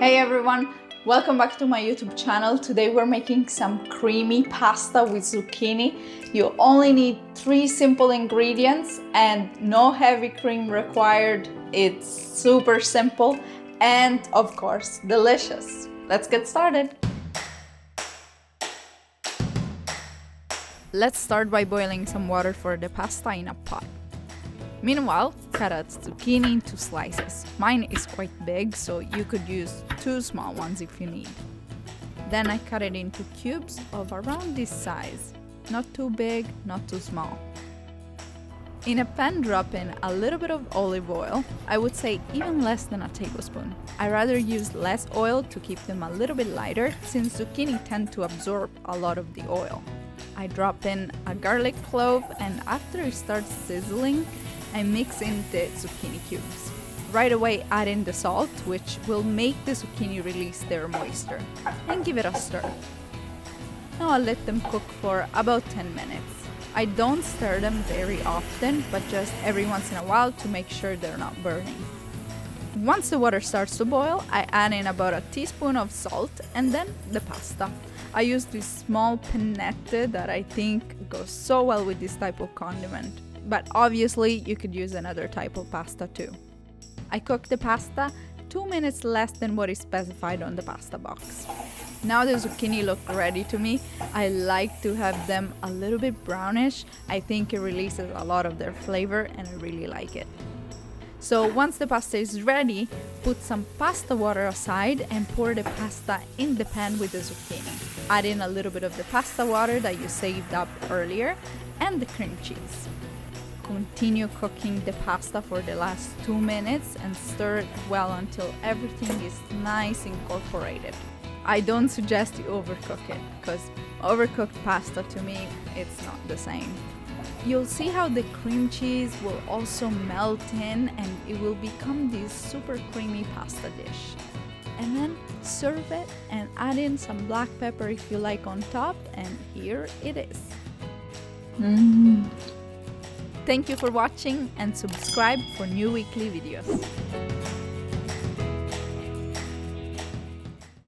Hey everyone, welcome back to my YouTube channel. Today we're making some creamy pasta with zucchini. You only need 3 simple ingredients and no heavy cream required. It's super simple and of course delicious. Let's get started. Let's start by boiling some water for the pasta in a pot. Meanwhile, cut out zucchini into slices. Mine is quite big, so you could use 2 small ones if you need. Then I cut it into cubes of around this size. Not too big, not too small. In a pan, drop in a little bit of olive oil. I would say even less than a tablespoon. I rather use less oil to keep them a little bit lighter, since zucchini tend to absorb a lot of the oil. I drop in a garlic clove, and after it starts sizzling, I mix in the zucchini cubes. Right away add in the salt, which will make the zucchini release their moisture, and give it a stir. Now I'll let them cook for about 10 minutes. I don't stir them very often, but just every once in a while to make sure they're not burning. Once the water starts to boil, I add in about a teaspoon of salt and then the pasta. I use this small pennette that I think goes so well with this type of condiment. But obviously you could use another type of pasta too. I cook the pasta 2 minutes less than what is specified on the pasta box. Now the zucchini look ready to me. I like to have them a little bit brownish. I think it releases a lot of their flavor and I really like it. So once the pasta is ready, put some pasta water aside and pour the pasta in the pan with the zucchini. Add in a little bit of the pasta water that you saved up earlier and the cream cheese. Continue cooking the pasta for the last 2 minutes and stir it well until everything is nice incorporated. I don't suggest you overcook it, because overcooked pasta to me, it's not the same. You'll see how the cream cheese will also melt in and it will become this super creamy pasta dish. And then serve it and add in some black pepper if you like on top, and here it is. Thank you for watching and subscribe for new weekly videos.